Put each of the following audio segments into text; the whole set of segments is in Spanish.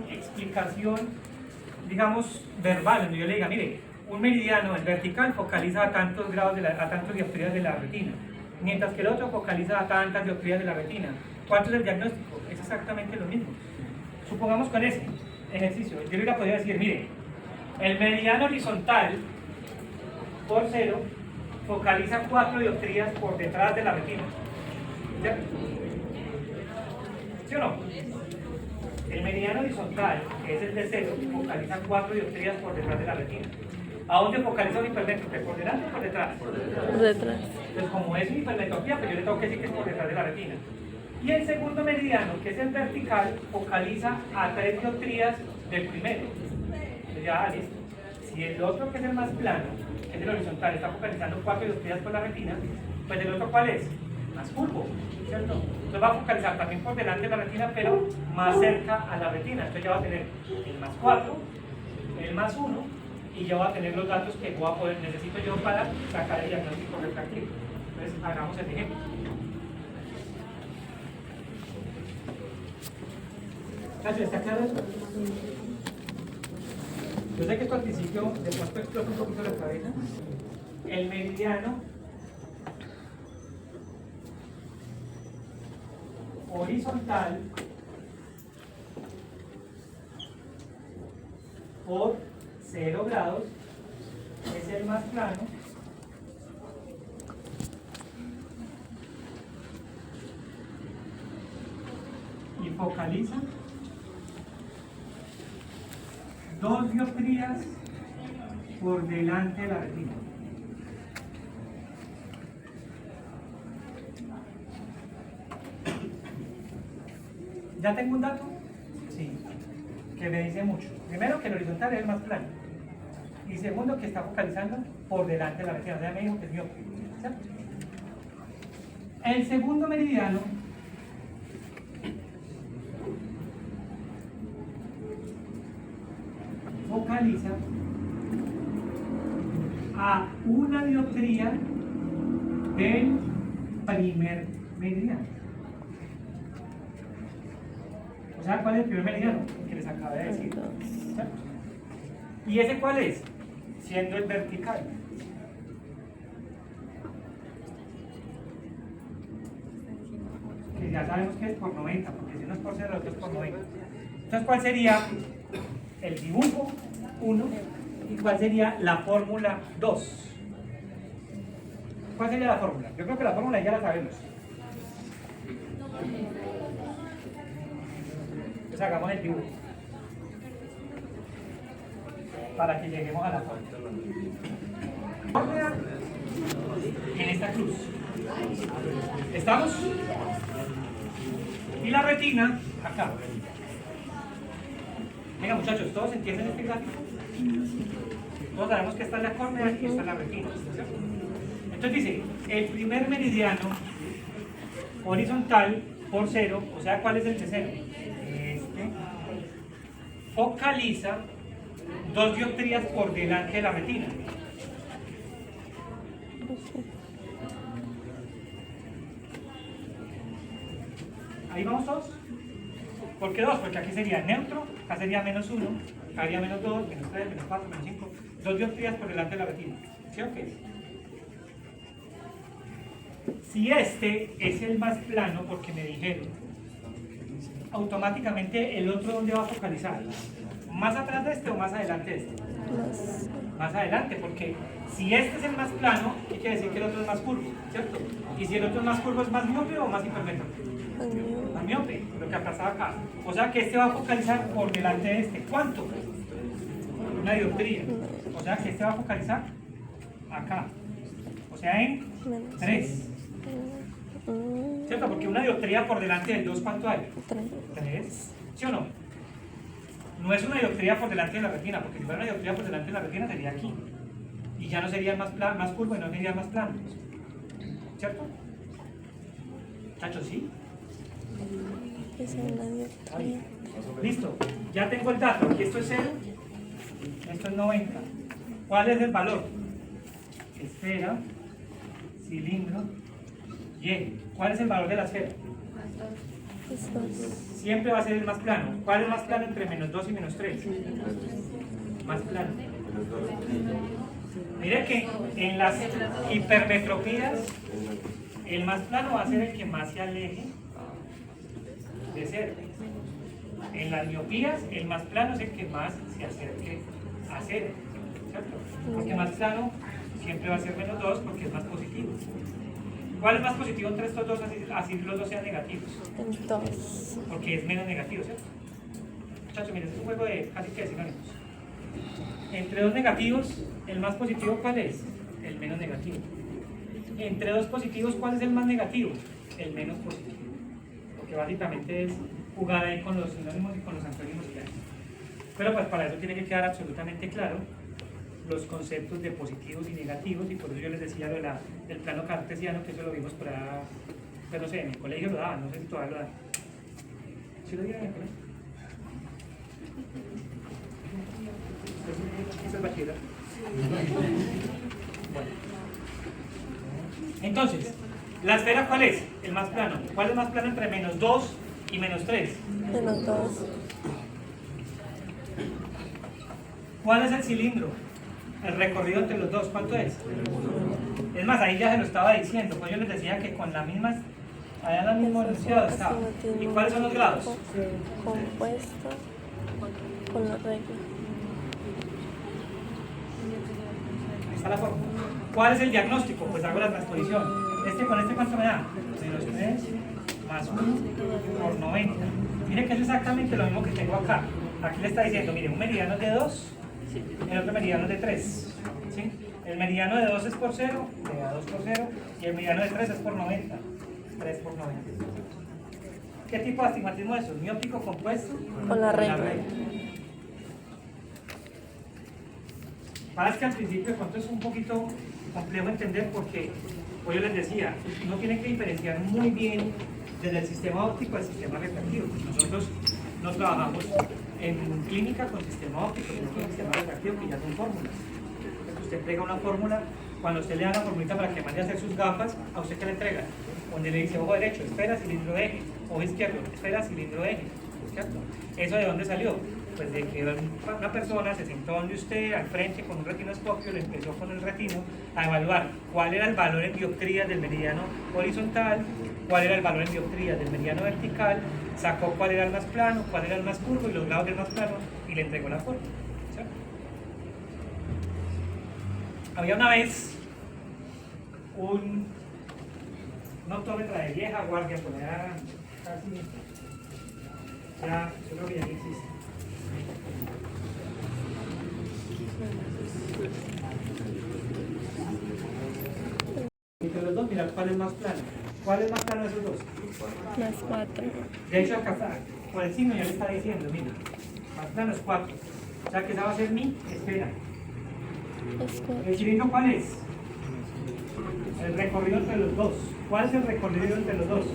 explicación, digamos, verbal, donde yo le diga, mire, un meridiano en vertical focaliza a tantos grados, a tantos dioptrías de la retina, mientras que el otro focaliza a tantas dioptrías de la retina. ¿Cuánto es el diagnóstico? Es exactamente lo mismo. Supongamos con ese ejercicio, yo le podría decir, mire, el meridiano horizontal por 0 focaliza 4 dioptrías por detrás de la retina. ¿Cierto? ¿Sí o no? El meridiano horizontal, que es el de 0, focaliza 4 dioptrías por detrás de la retina. ¿A dónde focaliza un hipermétrope? ¿Por delante o por detrás? Por detrás. Entonces, como es una hipermetropía, pues yo le tengo que decir que es por detrás de la retina. Y el segundo meridiano, que es el vertical, focaliza a 3 dioptrías del primero. Entonces ya, listo. Si el otro, que es el más plano, que es el horizontal, está focalizando 4 dioptrías por la retina, pues el otro, ¿cuál es? Más curvo, ¿cierto? Entonces va a focalizar también por delante de la retina, pero más cerca a la retina. Entonces ya va a tener el más 4, el más 1, y ya va a tener los datos que voy a poder, necesito yo para sacar el diagnóstico refractivo. Entonces hagamos el ejemplo. Cacho, ¿está claro eso? Yo sé que esto al principio de pronto explota un poquito la cabeza. El meridiano horizontal por 0 grados es el más plano y focaliza 2 dioptrías por delante de la retina. ¿Ya tengo un dato? Sí, que me dice mucho. Primero, que el horizontal es el más plano. Y segundo, que está focalizando por delante de la retina. Ya me dijo que es miope. ¿Cierto? El segundo meridiano focaliza a una dioptría del primer meridiano. O sea, ¿cuál es el primer meridiano? El que les acabo de decir. ¿Cierto? ¿Y ese cuál es? Siendo el vertical. Que ya sabemos que es por 90, porque si uno es por 0, el otro es por 90. Entonces, ¿cuál sería el dibujo 1 y cuál sería la fórmula 2? ¿Cuál sería la fórmula? Yo creo que la fórmula ya la sabemos. Entonces hagamos el dibujo para que lleguemos a la fórmula. Fórmula en esta cruz. ¿Estamos? Y la retina acá. Venga, muchachos, ¿todos entienden este gráfico? Todos sabemos que esta es la córnea y esta es la retina, ¿cierto? Entonces dice, el primer meridiano horizontal por 0, o sea, ¿cuál es el de 0? Este, focaliza 2 dioptrías por delante de la retina. ¿Ahí vamos todos? ¿Por qué 2? Porque aquí sería neutro, acá sería menos 1, acá sería menos 2, menos 3, menos 4, menos 5. 2 dioptrías por delante de la retina. ¿Sí o qué? Si este es el más plano, porque me dijeron, automáticamente el otro, ¿dónde va a focalizar? ¿Más atrás de este o más adelante de este? Más adelante, porque si este es el más plano, ¿qué quiere decir? Que el otro es más curvo, ¿cierto? Y si el otro es más curvo, ¿es más miope o más hipermétrope? Más miope, lo que pasaba acá. O sea que este va a focalizar por delante de este. ¿Cuánto? Una dioptría. O sea que este va a focalizar acá. O sea en 3. ¿Cierto? Porque una dioptría por delante del 2, ¿cuánto hay? 3. ¿Sí o no? No es una dioptría por delante de la retina, porque si fuera una dioptría por delante de la retina sería aquí. Y ya no sería más curvo y no sería más plano. ¿Cierto? Chacho, ¿sí? Ahí. Listo. Ya tengo el dato. Aquí esto es 0. Esto es 90. ¿Cuál es el valor? Esfera, cilindro, Y. ¿Cuál es el valor de la esfera? Es 2. Siempre va a ser el más plano. ¿Cuál es más plano entre menos 2 y menos 3? Más plano. Mire que en las hipermetropías, el más plano va a ser el que más se aleje de 0. En las miopías, el más plano es el que más se acerque a 0. ¿Cierto? Porque más plano siempre va a ser menos 2 porque es más positivo. ¿Cuál es más positivo entre estos dos, así los dos sean negativos? El 2. Porque es menos negativo, ¿cierto? Muchachos, miren, es un juego de casi que de sinónimos. Entre dos negativos, ¿el más positivo cuál es? El menos negativo. Entre dos positivos, ¿cuál es el más negativo? El menos positivo. Porque básicamente es jugar ahí con los sinónimos y con los antónimos que hay. Pero pues para eso tiene que quedar absolutamente claro los conceptos de positivos y negativos, y por eso yo les decía lo del plano cartesiano, que eso lo vimos por ahí, pero no sé, en el colegio lo daban, no sé si todavía lo dan. ¿Sí lo dieron en el colegio? Eso es bachillerato. Bueno. Entonces, ¿la esfera cuál es? El más plano. ¿Cuál es más plano entre menos 2 y menos 3? Menos 2. ¿Cuál es el cilindro? El recorrido entre los dos, ¿cuánto es? Es más, ahí ya se lo estaba diciendo, pues yo les decía que con la misma, allá en la misma enunciado estaba. ¿Y cuáles son los grados? Compuesto con la regla. Ahí está la fórmula. ¿Cuál es el diagnóstico? Pues hago la transposición. Con este ¿cuánto me da? Menos 3 más 1 por 90. Mire que es exactamente lo mismo que tengo acá. Aquí le está diciendo, mire, un meridiano es de 2, el otro meridiano es de 3. ¿Sí? El meridiano de 2 es por 0, le da 2 por 0, y el meridiano de 3 es por 90. 3 por 90. ¿Qué tipo de astigmatismo es eso? ¿Miópico compuesto? Con la regla. Para que al principio de pronto es un poquito complejo entender porque, pues yo les decía, uno tiene que diferenciar muy bien desde el sistema óptico al sistema refractivo. Nosotros no trabajamos en clínica con sistema óptico, sino con sistema refractivo, que ya son fórmulas. Entonces usted entrega una fórmula, cuando usted le da la formulita para que mande a hacer sus gafas, ¿a usted qué le entrega? Donde le dice ojo derecho, esfera, cilindro, eje, ojo izquierdo, esfera, cilindro, eje, ¿cierto? ¿Eso de dónde salió? Pues de que una persona se sentó donde usted, al frente, con un retinoscopio, le empezó con el retino a evaluar cuál era el valor en dioptrías del meridiano horizontal, cuál era el valor en dioptrías del meridiano vertical, sacó cuál era el más plano, cuál era el más curvo y los grados del más plano, y le entregó la fórmula. ¿Cierto? Había una vez un optómetra de vieja guardia, por allá casi, ya, yo creo que ya no existe. Entre los dos, mirad cuál es más plano. ¿Cuál es más plano de esos dos? Más 4. De hecho, acá está, por el signo ya le está diciendo, mira, más plano es 4. O sea que esa va a ser mi esfera. Es 4. ¿El cilindro cuál es? El recorrido entre los dos. ¿Cuál es el recorrido entre los dos? 2.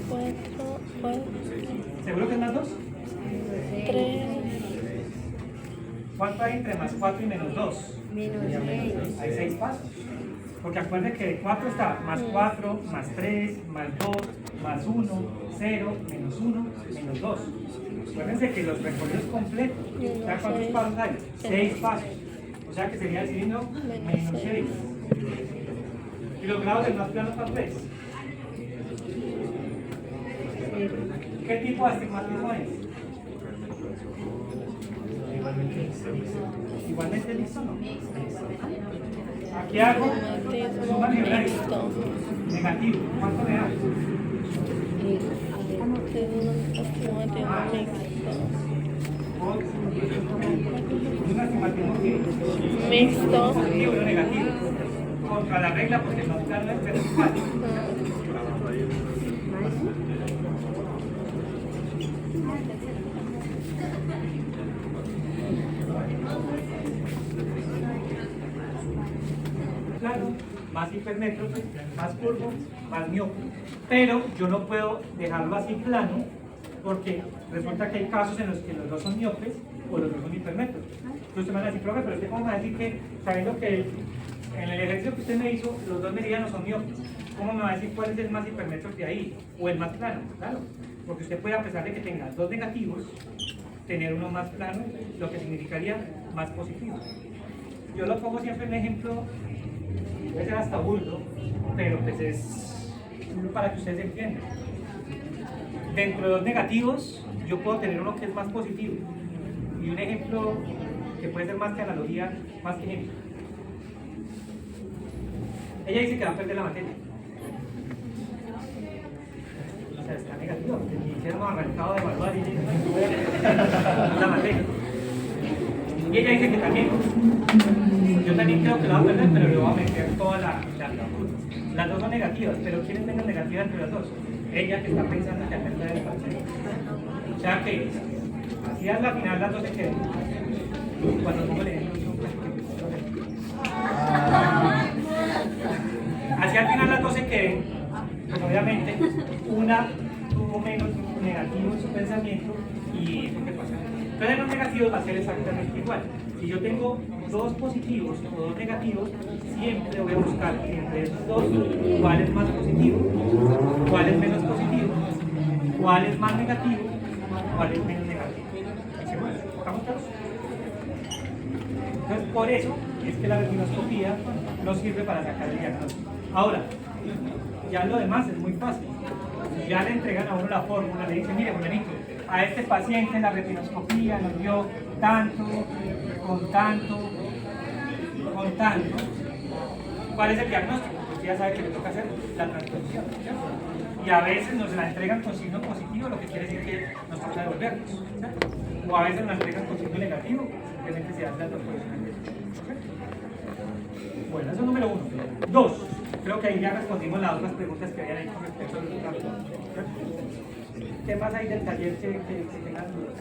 4. ¿Seguro que es más 2? 3. ¿Cuánto hay entre más 4 y menos 2? Menos 6. Hay 6 pasos. Porque acuérdense que de 4 está más 4, más 3, más 2, más 1, 0, menos 1, menos 2. Acuérdense que los recorridos completos, ¿saben cuántos pasos hay? 6 pasos. O sea que sería el cilindro menos 6. ¿Y los grados del más plano cuánto es? ¿Qué tipo de astigmatismo es? Igualmente listo, ¿no? Aquí hago suma numérica. Negativo. ¿Cuánto me da? Un astigmatismo Mixto. positivo o negativo. Contra la regla porque no plano es vertical. Plano, más hipermétrope, más curvo, más miope. Pero yo no puedo dejarlo así plano porque resulta que hay casos en los que los dos son miopes o los dos son hipermétropes. Entonces usted me va a decir, profe, pero usted cómo me va a decir que sabiendo que En el ejercicio que usted me hizo, los dos meridianos son miopes. ¿Cómo me va a decir cuál es el más hipermétrope ahí? O el más plano, claro. Porque usted puede, a pesar de que tenga dos negativos, tener uno más plano, lo que significaría más positivo. Yo lo pongo siempre en ejemplo, puede ser hasta burdo, pero pues es para que ustedes entiendan. Dentro de dos negativos, yo puedo tener uno que es más positivo. Y un ejemplo que puede ser más que analogía, más que ejemplo. Ella dice que va a perder la materia. O sea, está negativo. Y hemos arrancado de evaluar y la materia. Y ella dice que también. Yo también creo que la va a perder, pero le voy a meter toda la las dos son negativas, pero ¿quiénes tengan negativas entre las dos? Ella que está pensando que va a perder el parcial. O sea que, así a la final las dos se quedan. Cuando pongo el ejemplo, así al final las dos se queden, pues obviamente una tuvo menos negativo en su pensamiento y eso que pasa. Entonces en los negativos va a ser exactamente igual. Si yo tengo dos positivos o dos negativos, siempre voy a buscar entre esos dos cuál es más positivo, cuál es menos positivo, cuál es más negativo, cuál es menos negativo. ¿Estamos claros? Entonces, por eso es que la retinoscopía no sirve para sacar el diagnóstico. Ahora, ya lo demás es muy fácil. Ya le entregan a uno la fórmula, le dicen, mire, Julianito, a este paciente la retinoscopía nos dio tanto, con tanto, con tanto. ¿Cuál es el diagnóstico? Pues ya sabe que le toca hacer la transfusión, ¿cierto? Y a veces nos la entregan con signo positivo, lo que quiere decir que nos toca devolvernos, ¿cierto? O a veces nos la entregan con signo negativo, simplemente se hace la transfusión. Bueno, eso es número 1. 2. Creo que ahí ya respondimos las otras preguntas que habían hecho respecto a los cambios. ¿Qué más hay del taller que tengan dudas?